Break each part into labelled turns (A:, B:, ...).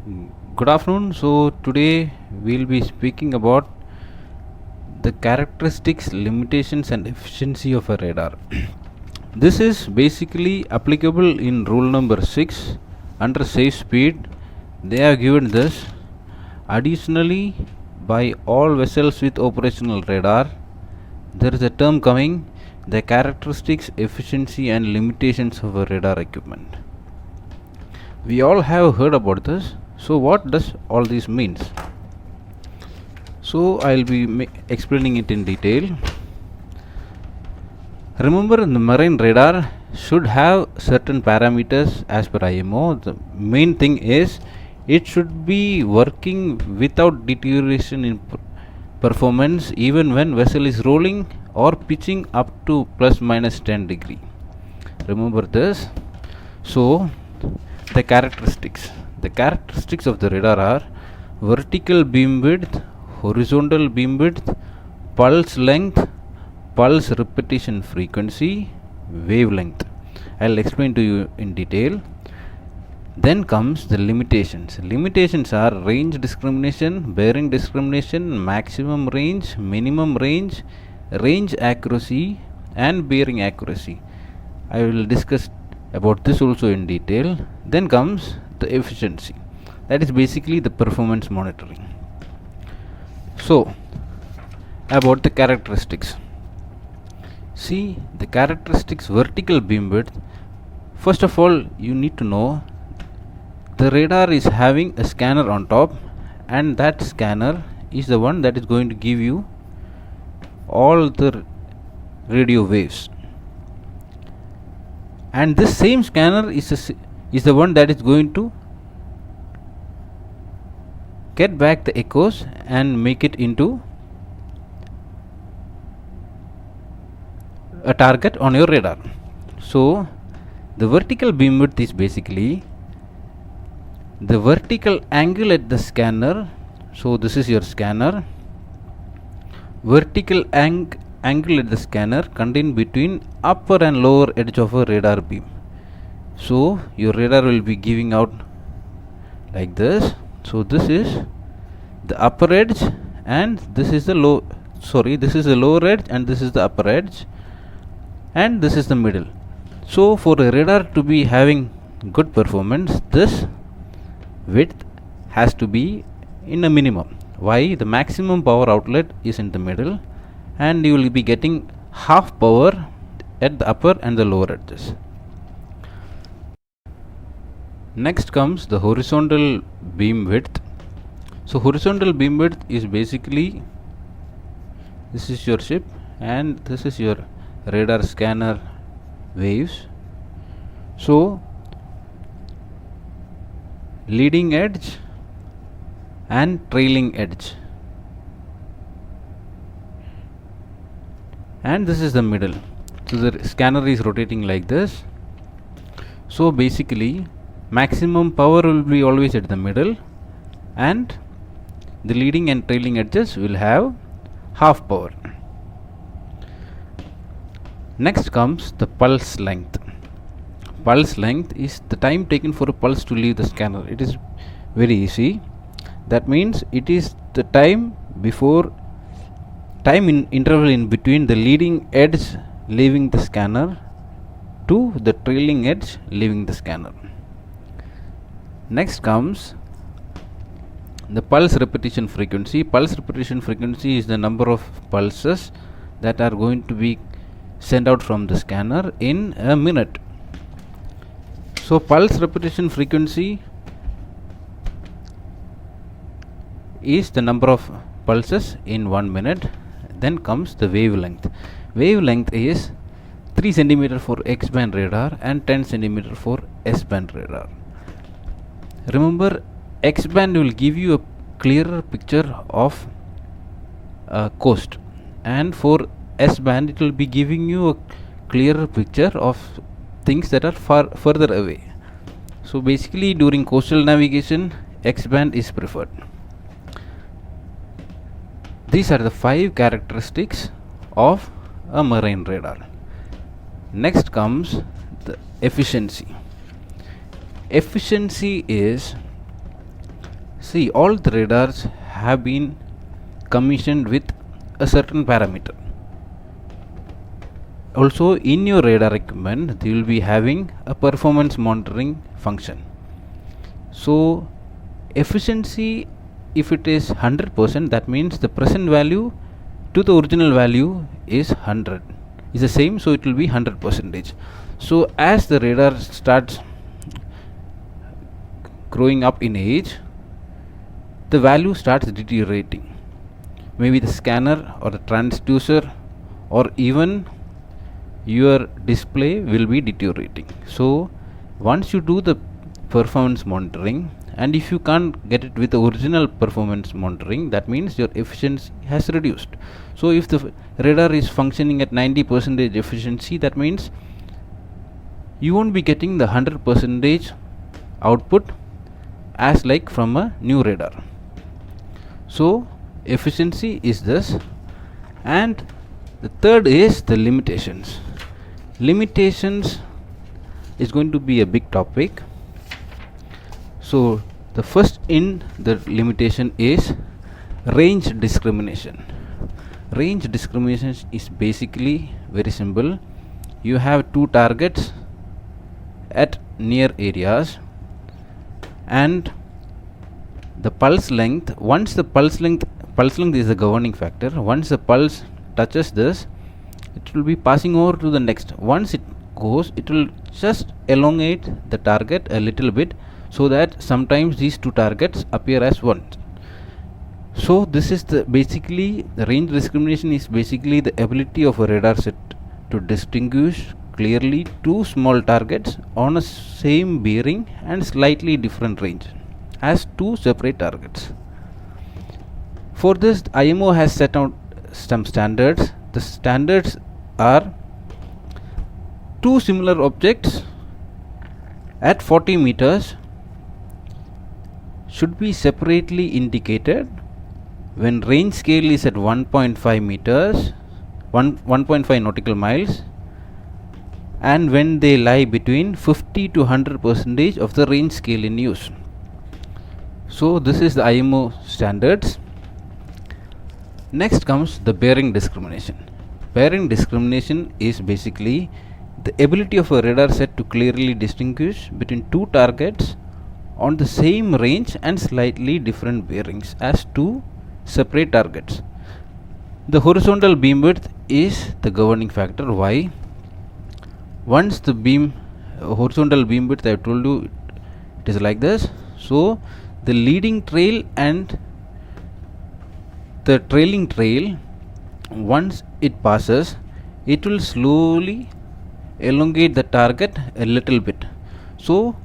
A: Good afternoon. So, today we'll be speaking about the characteristics, limitations, and efficiency of a radar. This is basically applicable in rule number 6 under safe speed. They are given this. Additionally, by all vessels with operational radar, there is a term coming the characteristics, efficiency, and limitations of a radar equipment. We all have heard about this. So, what does all this means? So, I'll be explaining it in detail. Remember, the marine radar should have certain parameters as per IMO. The main thing is it should be working without deterioration in performance even when vessel is rolling or pitching up to plus minus 10 degree. Remember this. So, the characteristics of the radar are vertical beam width, horizontal beam width, pulse length, pulse repetition frequency, wavelength. I'll explain to you in detail. Then comes the limitations. Limitations are range discrimination, bearing discrimination, maximum range, minimum range, range accuracy, and bearing accuracy. I will discuss about this also in detail. Then comes the efficiency, that is basically the performance monitoring. So, about the characteristics. See the characteristics vertical beam width. First of all, you need to know the radar is having a scanner on top, and that scanner is the one that is going to give you all the radio waves, and this same scanner is the one that is going to get back the echoes and make it into a target on your radar. So, the vertical beam width is basically the vertical angle at the scanner. So, this is your scanner. Vertical angle at the scanner contained between upper and lower edge of a radar beam. So, your radar will be giving out like this. So, this is the upper edge and this is the this is the lower edge and this is the upper edge and this is the middle. So, for a radar to be having good performance, this width has to be in a minimum. Why? The maximum power outlet is in the middle and you will be getting half power at the upper and the lower edges. Next comes the horizontal beam width. So, horizontal beam width is basically, this is your ship and this is your radar scanner waves. So, leading edge and trailing edge, and this is the middle. So, the scanner is rotating like this. So, basically maximum power will be always at the middle and the leading and trailing edges will have half power. Next comes the pulse length. Pulse length is the time taken for a pulse to leave the scanner. It is very easy. That means it is the time in interval in between the leading edge leaving the scanner to the trailing edge leaving the scanner. Next comes the pulse repetition frequency. Pulse repetition frequency is the number of pulses that are going to be sent out from the scanner in a minute. So, pulse repetition frequency is the number of pulses in 1 minute. Then comes the wavelength. Wavelength is 3 cm for X band radar and 10 cm for S band radar. Remember, X band will give you a clearer picture of coast, and for S band it will be giving you a clearer picture of things that are further away. So, basically during coastal navigation, X band is preferred. These are the 5 characteristics of a marine radar. Next comes the efficiency. Efficiency is See, all the radars have been commissioned with a certain parameter. Also, in your radar equipment, they will be having a performance monitoring function. So, efficiency, if it is 100%, that means the present value to the original value is 100 is the same, so it will be 100%. So as the radar starts growing up in age, the value starts deteriorating. Maybe the scanner or the transducer or even your display will be deteriorating. So once you do the performance monitoring, and if you can't get it with the original performance monitoring, that means your efficiency has reduced. So if the radar is functioning at 90% efficiency, that means you won't be getting the 100% output as like from a new radar. So efficiency is this. And the third is the limitations. Limitations is going to be a big topic. So the first in the limitation is range discrimination. Range discrimination is basically very simple. You have two targets at near areas, and the pulse length, once the pulse length is the governing factor. Once the pulse touches this, it will be passing over to the next. Once it goes, it will just elongate the target a little bit, so that sometimes these two targets appear as one. So this is the basically the range discrimination is basically the ability of a radar set to distinguish clearly two small targets on a same bearing and slightly different range as two separate targets. For this, IMO has set out some standards. The standards are two similar objects at 40 meters should be separately indicated when range scale is at 1.5 meters, 1.5 nautical miles, and when they lie between 50 to 100% of the range scale in use. So this is the IMO standards. Next comes the bearing discrimination. Bearing discrimination is basically the ability of a radar set to clearly distinguish between two targets on the same range and slightly different bearings as two separate targets. The horizontal beam width is the governing factor. Why? Once the horizontal beam width, I have told you, it is like this. So the leading trail and the trailing trail, once it passes, it will slowly elongate the target a little bit. So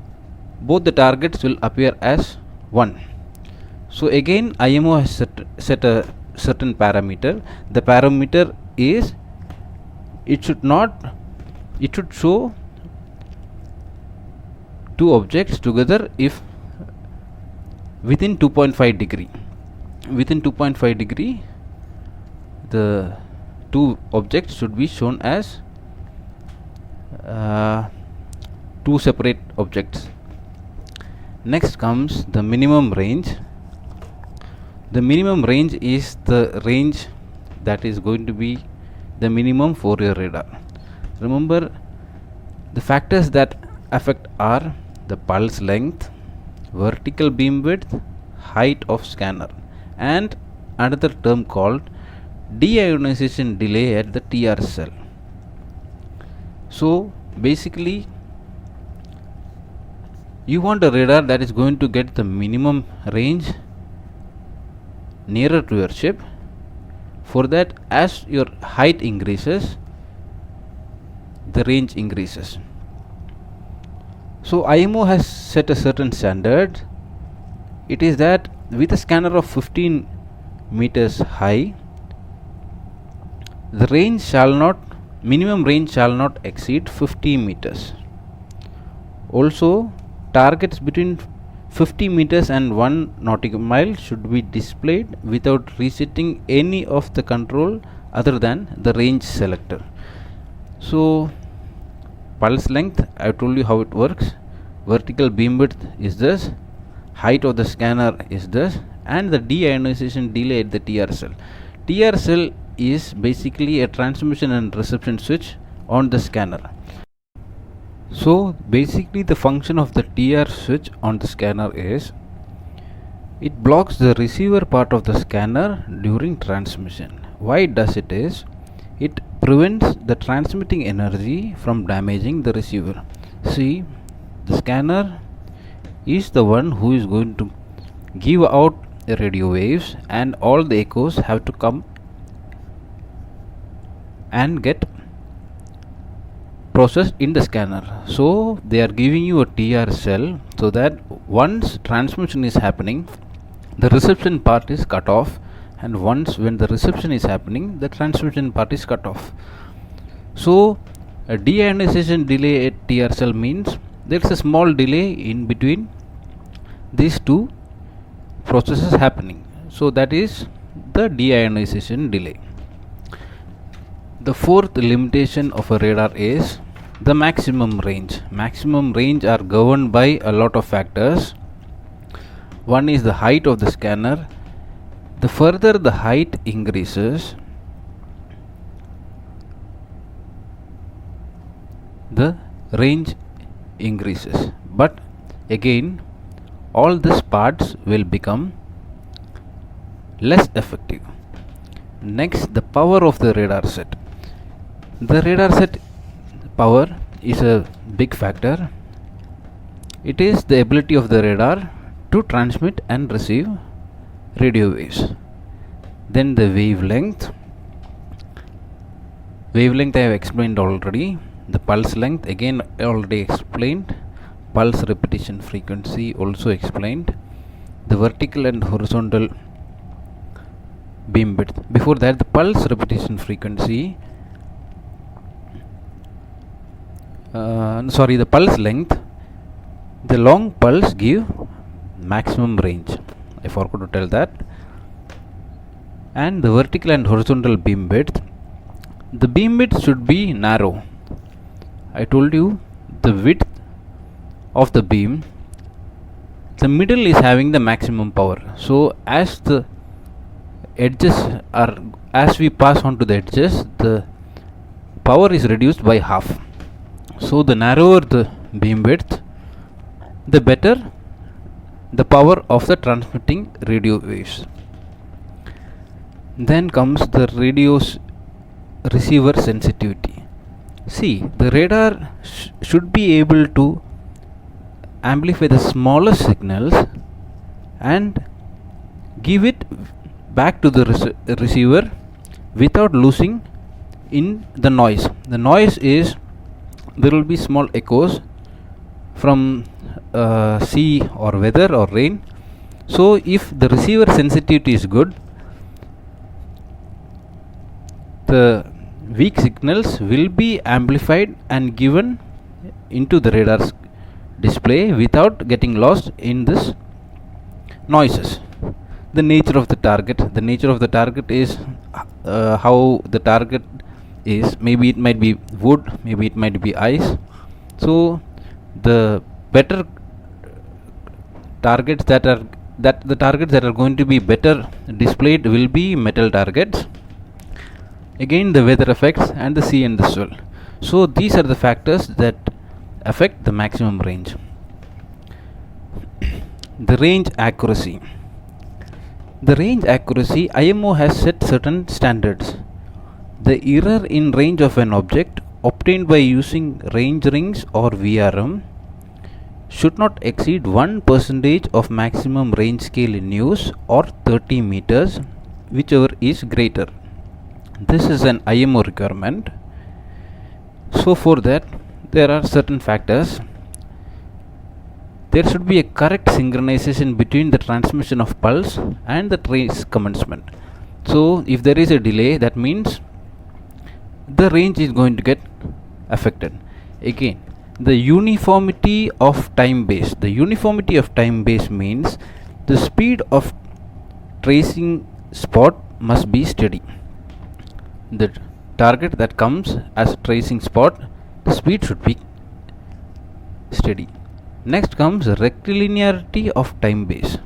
A: both the targets will appear as one. So again, IMO has set a certain parameter. The parameter is it should show two objects together if within 2.5 degree. Within 2.5 degree, the two objects should be shown as two separate objects. Next comes the minimum range. The minimum range is the range that is going to be the minimum for your radar. Remember, the factors that affect are the pulse length, vertical beam width, height of scanner, and another term called deionization delay at the TR cell. So basically, you want a radar that is going to get the minimum range nearer to your ship. For that, as your height increases, the range increases. So IMO has set a certain standard. It is that with a scanner of 15 meters high, the minimum range shall not exceed 50 meters. Also, targets between 50 meters and 1 nautical mile should be displayed without resetting any of the control other than the range selector. So pulse length, I told you how it works. Vertical beam width is this. height of the scanner is this, and the deionization delay at the TR cell. TR cell is basically a transmission and reception switch on the scanner. So basically the function of the TR switch on the scanner is it blocks the receiver part of the scanner during transmission. Why it does it is it prevents the transmitting energy from damaging the receiver. See, the scanner is the one who is going to give out radio waves, and all the echoes have to come and get processed in the scanner. So they are giving you a TR cell so that once transmission is happening, the reception part is cut off, and once when the reception is happening, the transmission part is cut off. So a deionization delay at TR cell means there is a small delay in between these two processes happening. So that is the deionization delay. The fourth limitation of a radar is the maximum range. Maximum range are governed by a lot of factors. One is the height of the scanner. The further the height increases, the range increases. But again, all these parts will become less effective. Next, the power of the radar set. The radar set power is a big factor. It is the ability of the radar to transmit and receive radio waves. Then the wavelength. Wavelength I have explained already. The pulse length again already explained. Pulse repetition frequency also explained. The vertical and horizontal beam width. Before that, the pulse repetition frequency, the pulse length. The long pulse give maximum range. I forgot to tell that. And the vertical and horizontal beam width. The beam width should be narrow. I told you the width of the beam, the middle is having the maximum power. So as the edges are, as we pass on to the edges, the power is reduced by half. So the narrower the beam width, the better the power of the transmitting radio waves. Then comes the radio's receiver sensitivity. See, the radar should be able to amplify the smallest signals and give it back to the receiver without losing in the noise. The noise is, there will be small echoes from sea or weather or rain. So if the receiver sensitivity is good, the weak signals will be amplified and given into the radar's display without getting lost in this noises. The nature of the target. The nature of the target is how the target is. Maybe it might be wood, maybe it might be ice. So the better targets that are going to be better displayed will be metal targets. Again, the weather effects and the sea and the swell. So these are the factors that affect the maximum range. The range accuracy. The range accuracy, IMO has set certain standards. The error in range of an object obtained by using range rings or VRM should not exceed 1% of maximum range scale in use or 30 meters, whichever is greater. This is an IMO requirement. So for that, there are certain factors. There should be a correct synchronization between the transmission of pulse and the trace commencement. So if there is a delay, that means the range is going to get affected. Again, the uniformity of time base. The uniformity of time base means the speed of tracing spot must be steady. The target that comes as a tracing spot, the speed should be steady. Next comes rectilinearity of time base.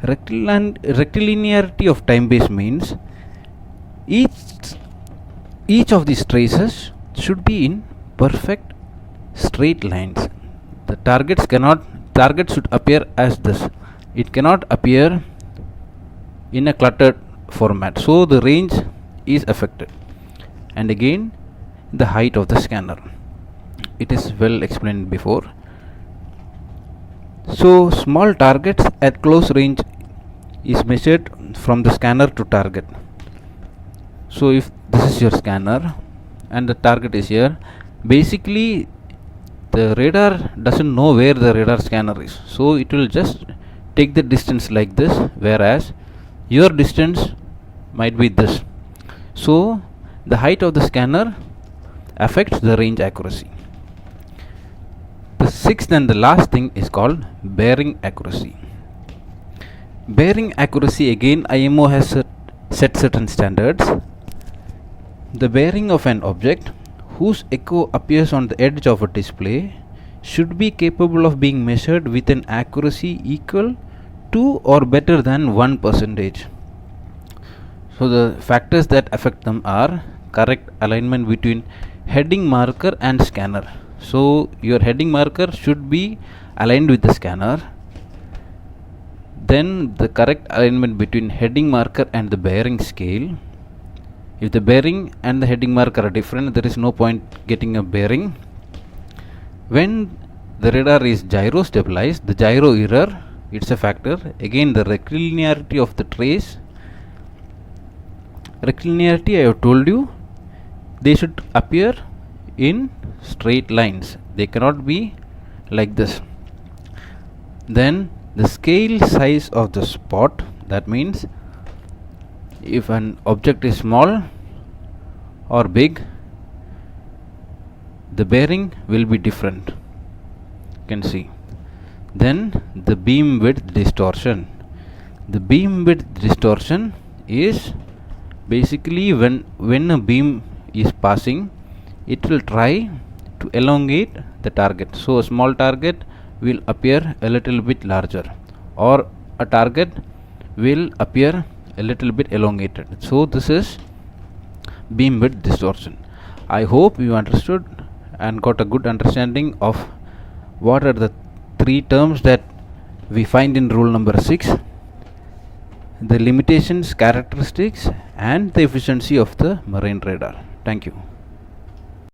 A: Rectilinearity of time base means each of these traces should be in perfect straight lines. The target should appear as this. It cannot appear in a cluttered format, so the range is affected. And again, the height of the scanner, it is well explained before. So small targets at close range is measured from the scanner to target. So if this is your scanner and the target is here, basically the radar doesn't know where the radar scanner is, so it will just take the distance like this, whereas your distance might be this. So the height of the scanner affects the range accuracy. The sixth and the last thing is called bearing accuracy. Bearing accuracy, again IMO has set certain standards. The bearing of an object whose echo appears on the edge of a display should be capable of being measured with an accuracy equal to or better than 1%. So the factors that affect them are correct alignment between heading marker and scanner. So your heading marker should be aligned with the scanner. Then the correct alignment between heading marker and the bearing scale. If the bearing and the heading marker are different, there is no point getting a bearing. When the radar is gyro stabilized, the gyro error, it's a factor. Again, the rectilinearity of the trace. Rectilinearity, I have told you, they should appear in straight lines. They cannot be like this. Then the scale size of the spot, that means if an object is small or big, the bearing will be different. You can see. Then the beam width distortion. The beam width distortion is basically when a beam is passing, it will try to elongate the target. So a small target will appear a little bit larger, or a target will appear a little bit elongated. So this is beam width distortion. I hope you understood and got a good understanding of what are the three terms that we find in rule number 6: the limitations, characteristics, and the efficiency of the marine radar. Thank you.